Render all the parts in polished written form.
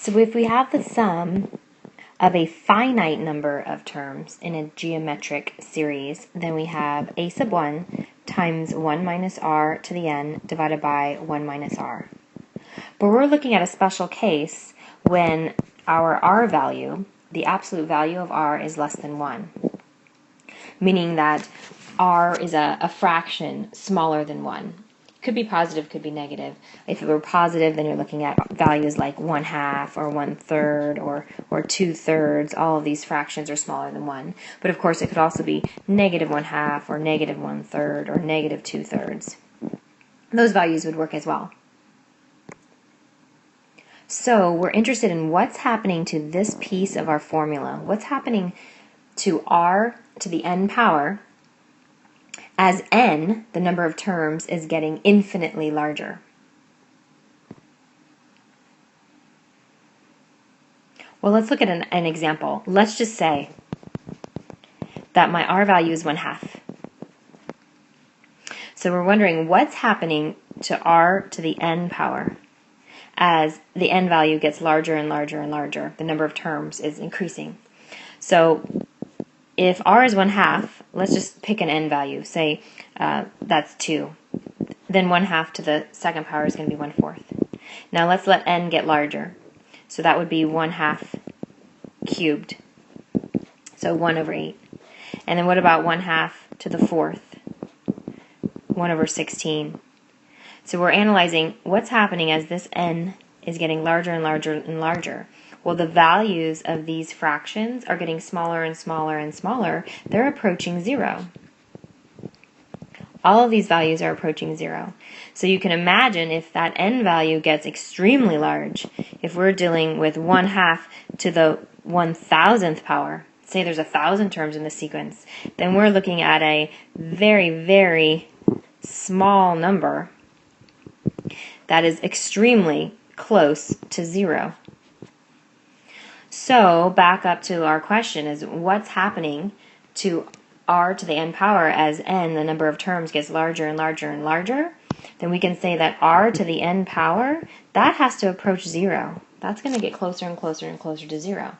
So if we have the sum of a finite number of terms in a geometric series, then we have a sub 1 times 1 minus r to the n divided by 1 minus r. But we're looking at a special case when our r value, the absolute value of r, is less than 1, meaning that r is a fraction smaller than 1. Could be positive, could be negative. If it were positive, then you're looking at values like 1/2 or 1/3 or 2/3. All of these fractions are smaller than 1. But of course, it could also be negative 1/2 or negative 1/3 or negative 2/3. Those values would work as well. So we're interested in what's happening to this piece of our formula. What's happening to r to the n power as n, the number of terms, is getting infinitely larger. Well, let's look at an example. Let's just say that my r value is 1/2. So we're wondering what's happening to r to the n power as the n value gets larger and larger and larger. The number of terms is increasing. So if r is 1/2, let's just pick an n value. Say that's 2. Then 1/2 to the second power is going to be 1/4. Now let's let n get larger. So that would be 1/2 cubed. So 1/8. And then what about 1/2 to the fourth? 1/16. So we're analyzing what's happening as this n is getting larger and larger and larger. Well, the values of these fractions are getting smaller and smaller and smaller. They're approaching 0. All of these values are approaching 0. So you can imagine if that n value gets extremely large, if we're dealing with 1/2 to the 1,000th power, say there's 1,000 terms in the sequence, then we're looking at a very, very small number that is extremely close to 0. So back up to our question is what's happening to r to the n power as n, the number of terms, gets larger and larger and larger? Then we can say that r to the n power, that has to approach 0. That's going to get closer and closer and closer to 0.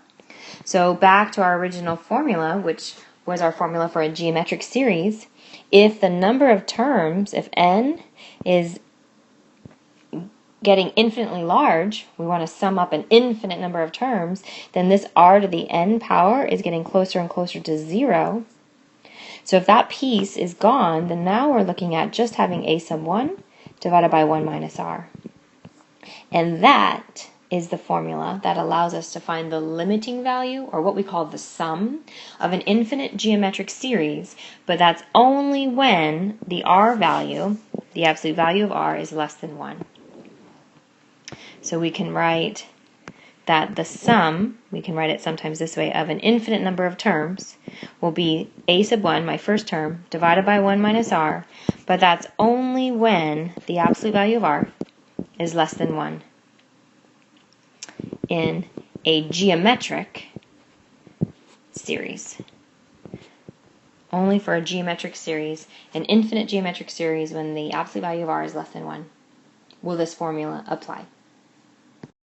So back to our original formula, which was our formula for a geometric series, if the number of terms, if n is getting infinitely large, we want to sum up an infinite number of terms, then this r to the n power is getting closer and closer to 0. So if that piece is gone, then now we're looking at just having a sub 1 divided by 1 minus r. And that is the formula that allows us to find the limiting value, or what we call the sum, of an infinite geometric series, but that's only when the r value, the absolute value of r, is less than 1. So we can write that the sum, we can write it sometimes this way, of an infinite number of terms will be a sub 1, my first term, divided by 1 minus r, but that's only when the absolute value of r is less than 1 in a geometric series. Only for a geometric series, an infinite geometric series, when the absolute value of r is less than 1, will this formula apply.